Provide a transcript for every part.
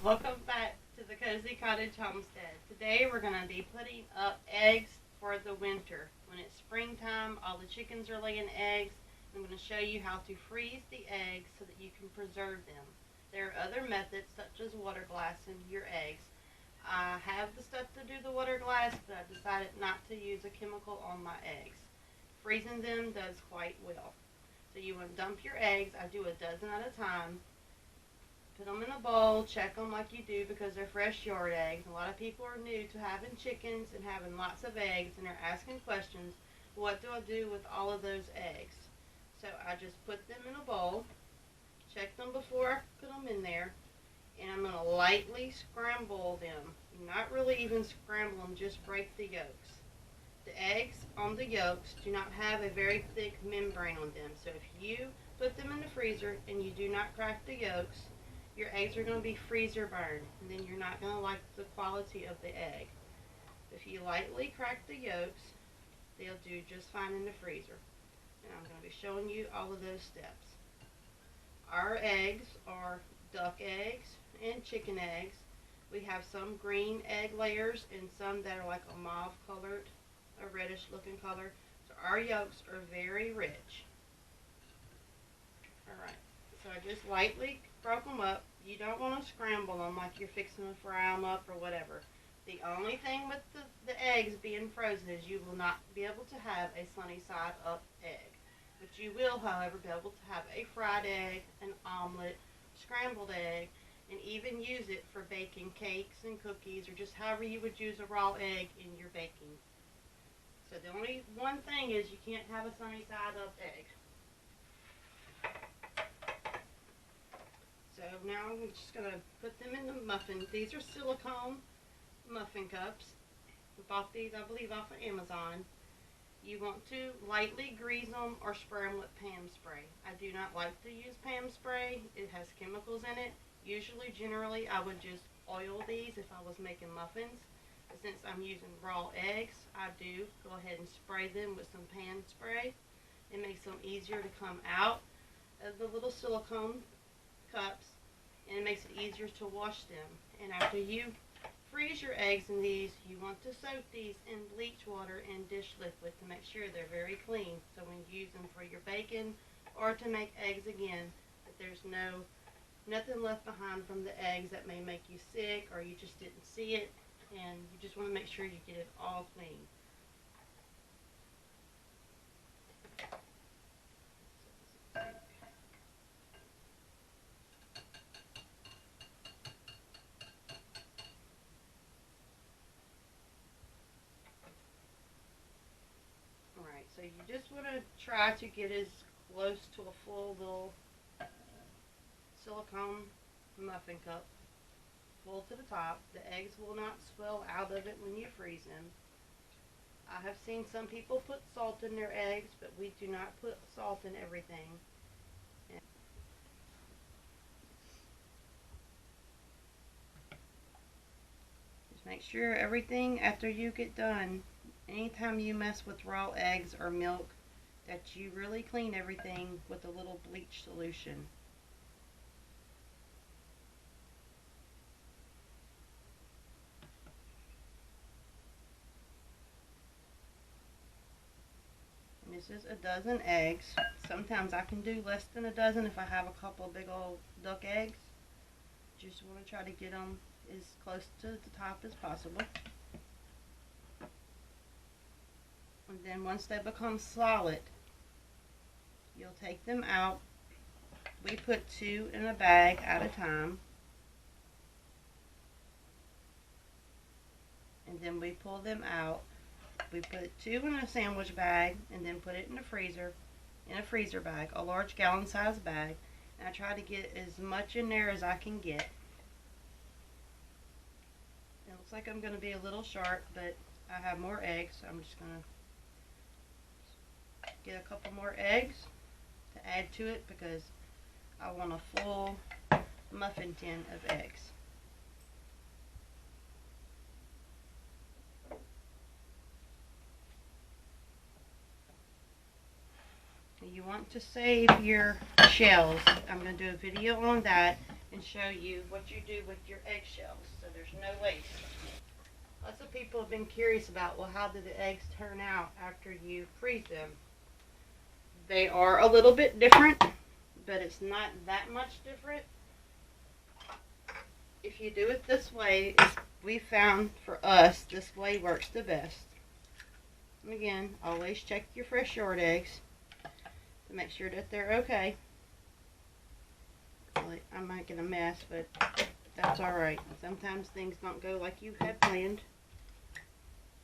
Welcome back to the Cozy Cottage Homestead. Today we're going to be putting up eggs for the winter. When it's springtime, all the chickens are laying eggs. I'm going to show you how to freeze the eggs so that you can preserve them. There are other methods such as water glassing your eggs. I have the stuff to do the water glass, but I decided not to use a chemical on my eggs. Freezing them does quite well. So you want to dump your eggs. I do a dozen at a time. Put them in a bowl, check them like you do because they're fresh yard eggs. A lot of people are new to having chickens and having lots of eggs, and they're asking questions, what do I do with all of those eggs? So I just put them in a bowl, check them before I put them in there, and I'm going to lightly scramble them. Not really even scramble them, just break the yolks. The eggs on the yolks do not have a very thick membrane on them, so if you put them in the freezer and you do not crack the yolks, your eggs are going to be freezer burned, and then you're not going to like the quality of the egg. If you lightly crack the yolks, they'll do just fine in the freezer. And I'm going to be showing you all of those steps. Our eggs are duck eggs and chicken eggs. We have some green egg layers and some that are like a mauve colored, a reddish looking color. So our yolks are very rich. Alright, so I just lightly broke them up. You don't want to scramble them like you're fixing to fry them up or whatever. The only thing with the eggs being frozen is you will not be able to have a sunny side up egg. But you will, however, be able to have a fried egg, an omelet, scrambled egg, and even use it for baking cakes and cookies or just however you would use a raw egg in your baking. So the only one thing is you can't have a sunny side up egg. So now I'm just going to put them in the muffin. These are silicone muffin cups. I bought these, I believe, off of Amazon. You want to lightly grease them or spray them with Pam spray. I do not like to use Pam spray. It has chemicals in it. Usually, generally, I would just oil these if I was making muffins. But since I'm using raw eggs, I do go ahead and spray them with some Pam spray. It makes them easier to come out of the little silicone cups, and it makes it easier to wash them. And after you freeze your eggs in these, you want to soak these in bleach water and dish liquid to make sure they're very clean, so when you use them for your bacon or to make eggs again, that there's nothing left behind from the eggs that may make you sick or you just didn't see it, and you just want to make sure you get it all clean. So you just want to try to get as close to a full little silicone muffin cup, full to the top. The eggs will not swell out of it when you freeze them. I have seen some people put salt in their eggs, but we do not put salt in everything. Just make sure everything after you get done, anytime you mess with raw eggs or milk, that you really clean everything with a little bleach solution. And this is a dozen eggs. Sometimes I can do less than a dozen if I have a couple of big old duck eggs. Just want to try to get them as close to the top as possible. And then once they become solid, you'll take them out. We put 2 in a bag at a time. And then we pull them out. We put 2 in a sandwich bag and then put it in the freezer, in a freezer bag, a large gallon size bag. And I try to get as much in there as I can get. It looks like I'm going to be a little short, but I have more eggs, so I'm just going to get a couple more eggs to add to it because I want a full muffin tin of eggs. You want to save your shells. I'm going to do a video on that and show you what you do with your eggshells so there's no waste. Lots of people have been curious about, well, how do the eggs turn out after you freeze them? They are a little bit different, but it's not that much different. If you do it this way, we found for us this way works the best. And again, always check your fresh yard eggs to make sure that they're okay. I might get a mess, but that's alright. Sometimes things don't go like you had planned.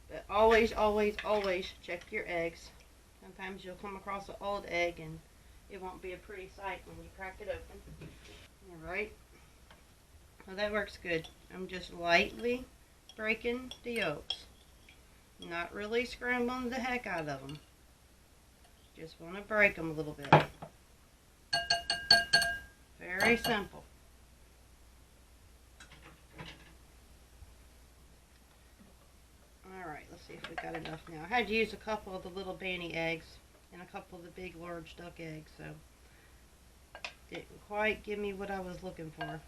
But always, always, always check your eggs. Sometimes you'll come across an old egg and it won't be a pretty sight when you crack it open. Alright. Well, that works good. I'm just lightly breaking the yolks. Not really scrambling the heck out of them. Just want to break them a little bit. Very simple. Alright, let's see if we got enough now. I had to use a couple of the little banty eggs and a couple of the big large duck eggs, so didn't quite give me what I was looking for.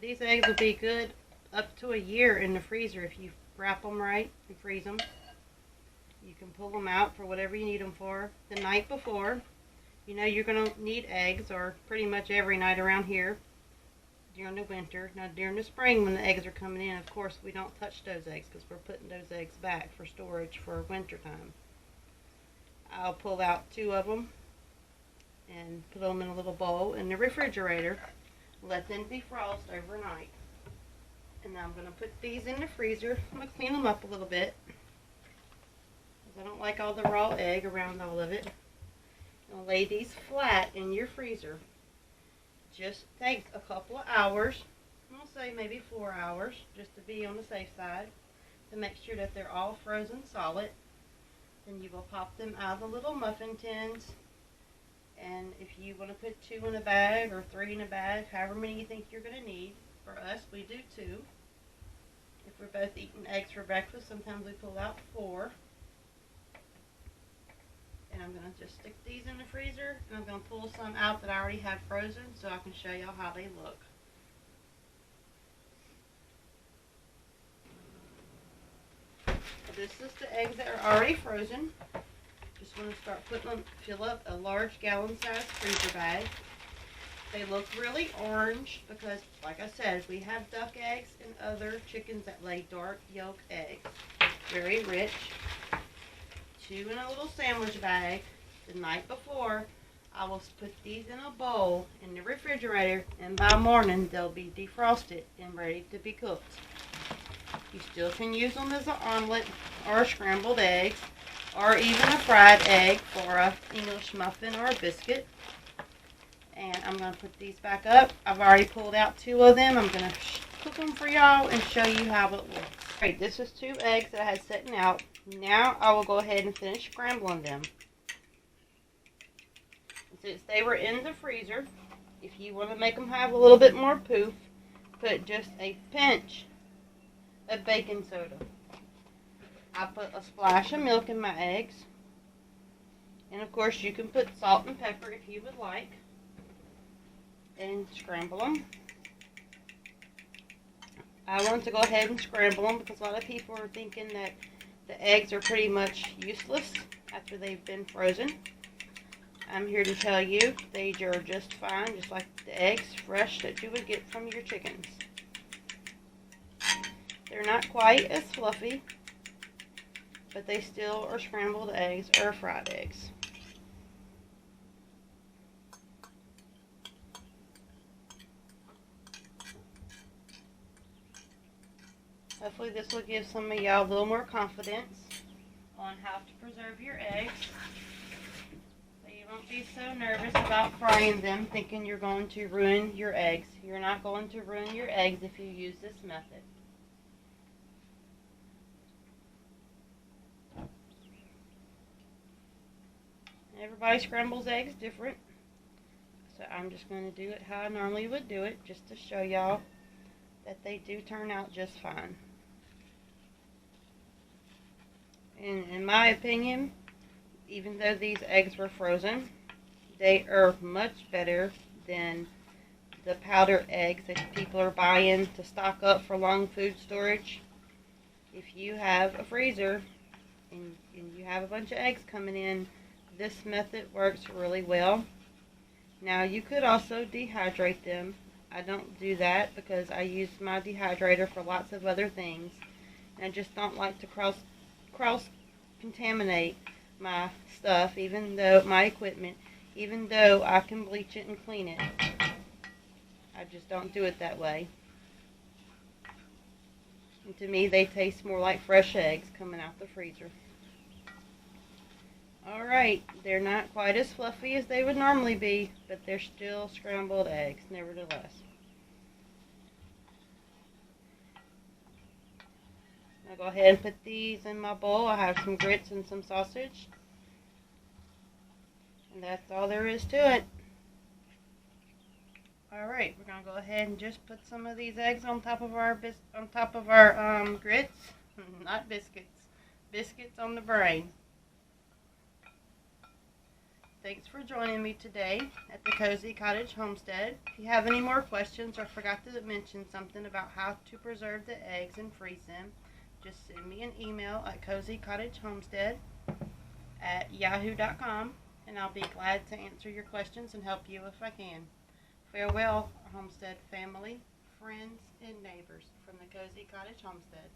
These eggs will be good up to a year in the freezer if you wrap them right and freeze them. You can pull them out for whatever you need them for the night before. You know you're going to need eggs, or pretty much every night around here during the winter. Now during the spring when the eggs are coming in, of course we don't touch those eggs because we're putting those eggs back for storage for winter time. I'll pull out 2 of them and put them in a little bowl in the refrigerator. Let them defrost overnight. And now I'm going to put these in the freezer. I'm going to clean them up a little bit, because I don't like all the raw egg around all of it. I'll lay these flat in your freezer. Just takes a couple of hours. I'll say maybe 4 hours, just to be on the safe side, to make sure that they're all frozen solid. Then you will pop them out of the little muffin tins. And if you want to put 2 in a bag or 3 in a bag, however many you think you're going to need. For us, we do 2. If we're both eating eggs for breakfast, sometimes we pull out 4. And I'm going to just stick these in the freezer, and I'm going to pull some out that I already have frozen so I can show y'all how they look. This is the eggs that are already frozen. Just want to start putting them, fill up a large gallon-sized freezer bag. They look really orange because, like I said, we have duck eggs and other chickens that lay dark yolk eggs. Very rich. 2 in a little sandwich bag. The night before, I will put these in a bowl in the refrigerator, and by morning they'll be defrosted and ready to be cooked. You still can use them as an omelet or scrambled eggs, or even a fried egg for an English muffin or a biscuit. And I'm going to put these back up. I've already pulled out 2 of them. I'm going to cook them for y'all and show you how it looks. Alright, this is 2 eggs that I had sitting out. Now I will go ahead and finish scrambling them. Since they were in the freezer, if you want to make them have a little bit more poof, put just a pinch of baking soda. I put a splash of milk in my eggs. And of course you can put salt and pepper if you would like. And scramble them. I want to go ahead and scramble them because a lot of people are thinking that the eggs are pretty much useless after they've been frozen. I'm here to tell you they are just fine, just like the eggs fresh that you would get from your chickens. They're not quite as fluffy, but they still are scrambled eggs or fried eggs. Hopefully this will give some of y'all a little more confidence on how to preserve your eggs. So you won't be so nervous about frying them thinking you're going to ruin your eggs. You're not going to ruin your eggs if you use this method. Everybody scrambles eggs different. So I'm just going to do it how I normally would do it, just to show y'all that they do turn out just fine. And in my opinion, even though these eggs were frozen, they are much better than the powdered eggs that people are buying to stock up for long food storage. If you have a freezer and you have a bunch of eggs coming in, this method works really well. Now you could also dehydrate them. I don't do that because I use my dehydrator for lots of other things. And I just don't like to cross contaminate my stuff, even though my equipment, even though I can bleach it and clean it. I just don't do it that way. And to me, they taste more like fresh eggs coming out the freezer. Alright, they're not quite as fluffy as they would normally be, but they're still scrambled eggs, nevertheless. I'll go ahead and put these in my bowl. I have some grits and some sausage. And that's all there is to it. Alright, we're going to go ahead and just put some of these eggs on top of our grits. Not biscuits. Biscuits on the brain. Thanks for joining me today at the Cozy Cottage Homestead. If you have any more questions or forgot to mention something about how to preserve the eggs and freeze them, just send me an email at cozycottagehomestead@yahoo.com, and I'll be glad to answer your questions and help you if I can. Farewell, homestead family, friends, and neighbors from the Cozy Cottage Homestead.